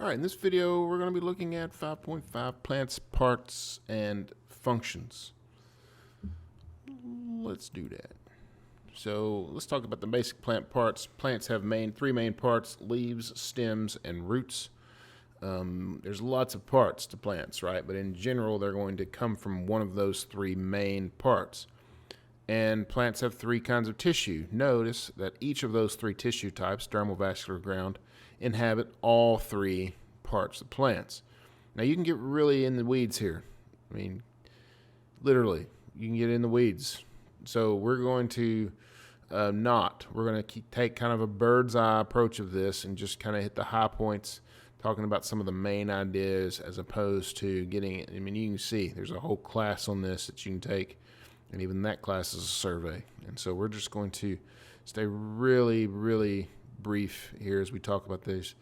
All right, in this video, we're going to be looking at 5.5 plants, parts, and functions. Let's do that. So let's talk about the basic plant parts. Plants have three main parts: leaves, stems, and roots. There's lots of parts to plants, right? But in general, they're going to come from one of those three main parts. And plants have three kinds of tissue. Notice that each of those three tissue types, dermal, vascular, ground, inhabit all three parts of plants. Now you can get really in the weeds here. I mean, literally, you can get in the weeds. So we're going to we're going to take kind of a bird's eye approach of this and just kind of hit the high points, talking about some of the main ideas as opposed to getting, I mean, you can see there's a whole class on this that you can take, and even that class is a survey. And so we're just going to stay really, really brief here as we talk about these.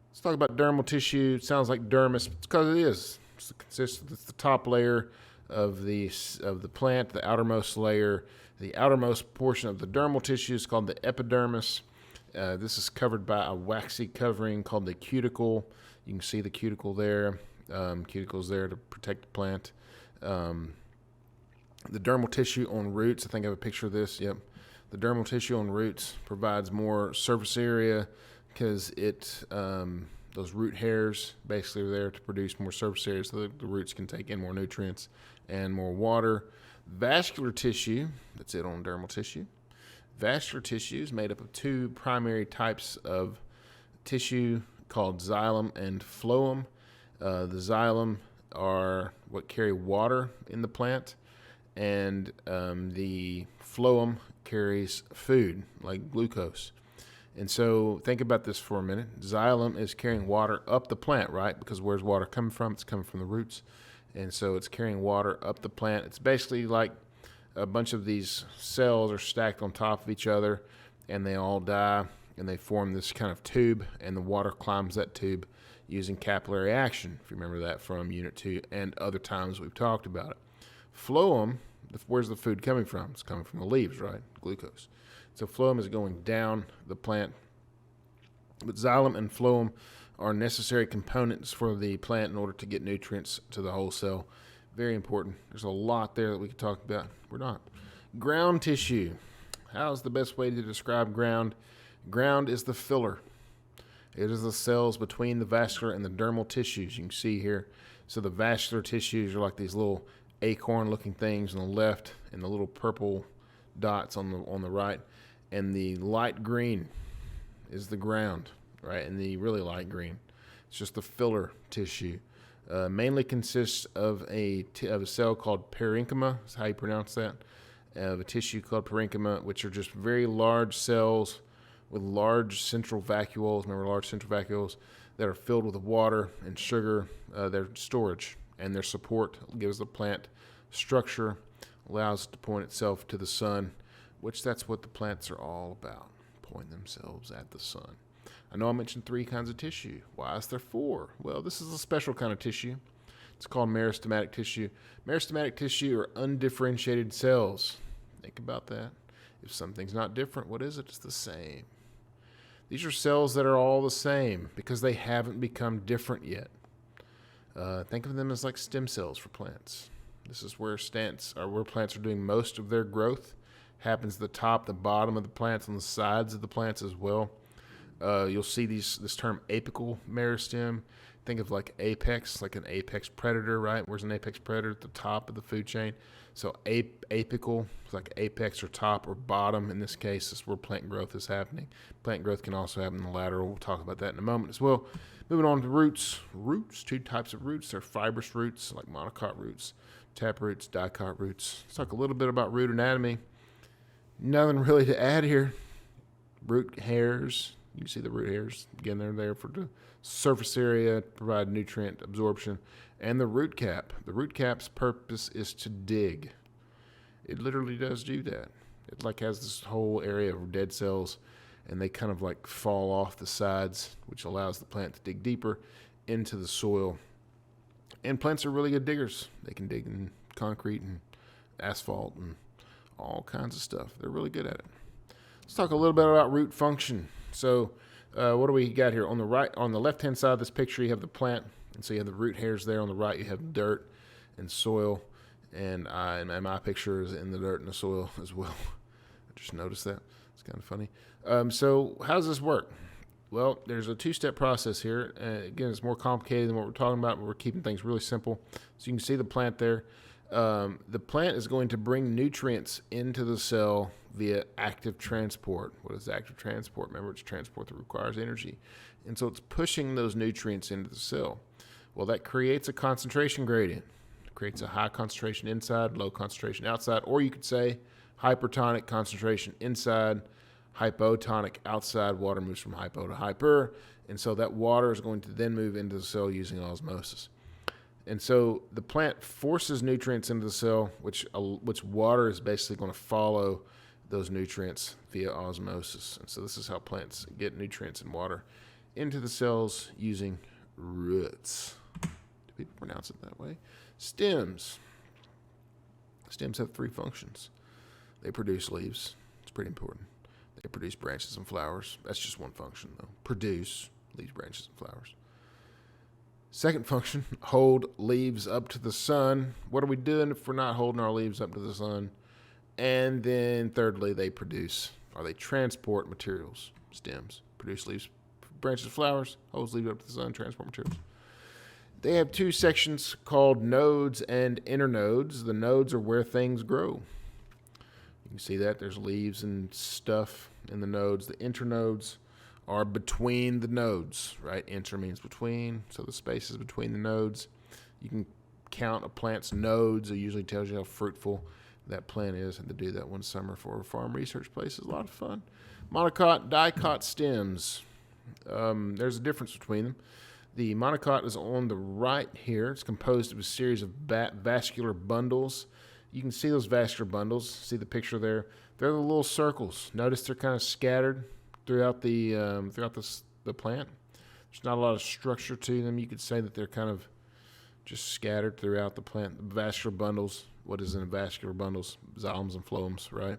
Let's talk about dermal tissue. It sounds like dermis because it is. It's the top layer of the plant, the outermost layer. The outermost portion of the dermal tissue is called the epidermis. This is covered by a waxy covering called the cuticle. You can see the cuticle there. Cuticle's there to protect the plant. The dermal tissue on roots, I think I have a picture of this. Yep. The dermal tissue on roots provides more surface area because those root hairs basically are there to produce more surface area so the roots can take in more nutrients and more water. Vascular tissue, that's it on dermal tissue. Vascular tissue is made up of two primary types of tissue called xylem and phloem. The xylem are what carry water in the plant, and the phloem carries food like glucose. And so think about this for a minute. Xylem is carrying water up the plant, right? Because where's water coming from? It's coming from the roots. And so it's carrying water up the plant. It's basically like a bunch of these cells are stacked on top of each other, and they all die, and they form this kind of tube, and the water climbs that tube using capillary action, if you remember that from Unit 2 and other times we've talked about it. Phloem, where's the food coming from? It's coming from the leaves, right? Glucose. So phloem is going down the plant. But xylem and phloem are necessary components for the plant in order to get nutrients to the whole cell. Very important. There's a lot there that we could talk about. We're not. Ground tissue. How's the best way to describe ground? Ground is the filler. It is the cells between the vascular and the dermal tissues. You can see here. So the vascular tissues are like these little acorn-looking things on the left, and the little purple dots on the right, and the light green is the ground, right? And the really light green, it's just the filler tissue. Mainly consists of a cell called parenchyma. That's how you pronounce that. Of a tissue called parenchyma, which are just very large cells with large central vacuoles. Remember, large central vacuoles that are filled with water and sugar. Their storage and their support gives the plant structure, allows it to point itself to the sun, which that's what the plants are all about, point themselves at the sun. I know I mentioned three kinds of tissue. Why is there four? Well, this is a special kind of tissue. It's called meristematic tissue. Meristematic tissue are undifferentiated cells. Think about that. If something's not different, what is it? It's the same. These are cells that are all the same because they haven't become different yet. Think of them as like stem cells for plants. This is where plants are doing most of their growth. Happens at the top, the bottom of the plants, on the sides of the plants as well. You'll see this term apical meristem. Think of like apex, like an apex predator, right? Where's an apex predator? At the top of the food chain. So apical, it's like apex or top or bottom. In this case, is where plant growth is happening. Plant growth can also happen in the lateral. We'll talk about that in a moment as well. Moving on to roots. Roots, two types of roots. They're fibrous roots, like monocot roots, tap roots, dicot roots. Let's talk a little bit about root anatomy. Nothing really to add here. Root hairs. You can see the root hairs. Again, they're there for the surface area, to provide nutrient absorption. And the root cap. The root cap's purpose is to dig. It literally does do that. It like has this whole area of dead cells, and they kind of like fall off the sides, which allows the plant to dig deeper into the soil. And plants are really good diggers. They can dig in concrete and asphalt and all kinds of stuff. They're really good at it. Let's talk a little bit about root function. So What do we got here? On the right, on the left-hand side of this picture, you have the plant, and so you have the root hairs there. On the right, you have dirt and soil, and my picture is in the dirt and the soil as well. I just noticed that. It's kind of funny. So how does this work? Well, there's a two-step process here. Again, it's more complicated than what we're talking about, but we're keeping things really simple. So you can see the plant there. The plant is going to bring nutrients into the cell via active transport. What is active transport? Remember, it's transport that requires energy. And so it's pushing those nutrients into the cell. Well, that creates a concentration gradient. It creates a high concentration inside, low concentration outside, or you could say hypertonic concentration inside, hypotonic outside. Water moves from hypo to hyper, and so that water is going to then move into the cell using osmosis. And so the plant forces nutrients into the cell, which water is basically going to follow those nutrients via osmosis. And so this is how plants get nutrients and water into the cells using roots. Do people pronounce it that way? Stems. Stems have three functions. They produce leaves. It's pretty important. They produce branches and flowers. That's just one function, though. Produce leaves, branches, and flowers. Second function, hold leaves up to the sun. What are we doing if we're not holding our leaves up to the sun? And then thirdly, they produce, or they transport materials. Stems produce leaves, branches, flowers, holds leaves up to the sun, transport materials. They have two sections called nodes and internodes. The nodes are where things grow. You can see that there's leaves and stuff in the nodes. The internodes are between the nodes, right? Inter means between, so the spaces between the nodes. You can count a plant's nodes. It usually tells you how fruitful that plant is, and to do that one summer for a farm research place is a lot of fun. Monocot, dicot stems. There's a difference between them. The monocot is on the right here. It's composed of a series of vascular bundles. You can see those vascular bundles. See the picture there? They're the little circles. Notice they're kind of scattered throughout the plant. There's not a lot of structure to them. You could say that they're kind of just scattered throughout the plant. The vascular bundles. What is in the vascular bundles? Xylems and phloems, right?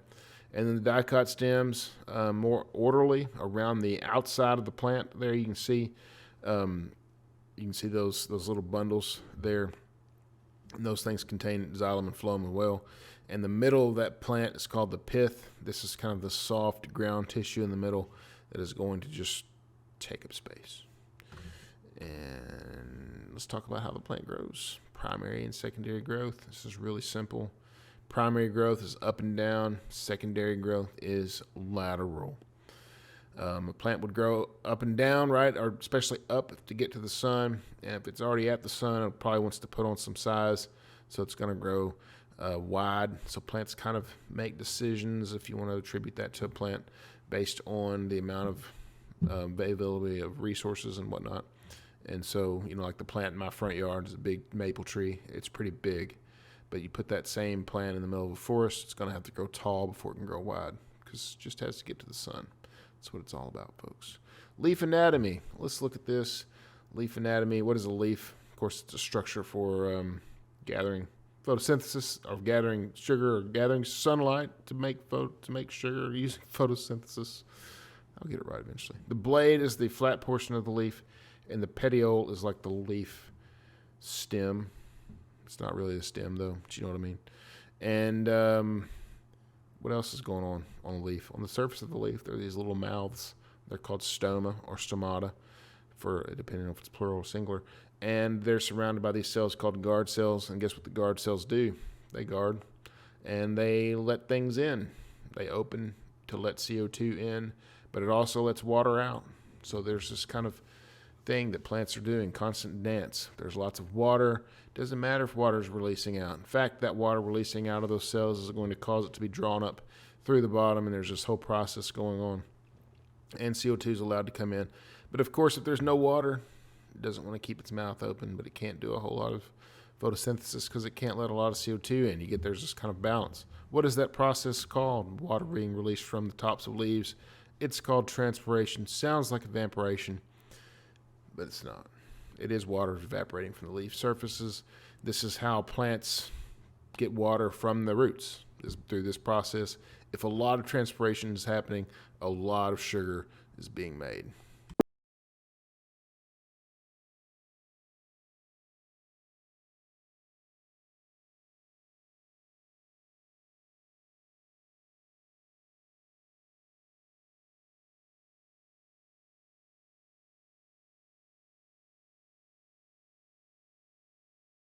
And then the dicot stems, more orderly around the outside of the plant. There you can see those little bundles there. And those things contain xylem and phloem as well. And the middle of that plant is called the pith. This is kind of the soft ground tissue in the middle that is going to just take up space. And let's talk about how the plant grows. Primary and secondary growth. This is really simple. Primary growth is up and down. Secondary growth is lateral. A plant would grow up and down, right, or especially up to get to the sun. And if it's already at the sun, it probably wants to put on some size, so it's going to grow wide. So plants kind of make decisions, if you want to attribute that to a plant, based on the amount of availability of resources and whatnot. And so, like the plant in my front yard is a big maple tree. It's pretty big, but you put that same plant in the middle of a forest, it's going to have to grow tall before it can grow wide, because it just has to get to the sun. That's what it's all about, folks. Leaf anatomy. Let's look at this. Leaf anatomy. What is a leaf? Of course, it's a structure for gathering photosynthesis, or gathering sugar, or gathering sunlight to make sugar, or using photosynthesis. I'll get it right eventually. The blade is the flat portion of the leaf, and the petiole is like the leaf stem. It's not really a stem, though, but you know what I mean. And what else is going on the leaf? On the surface of the leaf, there are these little mouths. They're called stoma or stomata, depending on if it's plural or singular. And they're surrounded by these cells called guard cells. And guess what the guard cells do? They guard, and they let things in. They open to let CO2 in, but it also lets water out. So there's this kind of thing that plants are doing, constant dance. There's lots of water. Doesn't matter if water is releasing out. In fact, that water releasing out of those cells is going to cause it to be drawn up through the bottom, and there's this whole process going on. And CO2 is allowed to come in. But of course, if there's no water, it doesn't want to keep its mouth open, but it can't do a whole lot of photosynthesis because it can't let a lot of CO2 in. There's this kind of balance. What is that process called? Water being released from the tops of leaves. It's called transpiration. Sounds like evaporation, but it's not. It is water evaporating from the leaf surfaces. This is how plants get water from the roots, is through this process. If a lot of transpiration is happening, a lot of sugar is being made.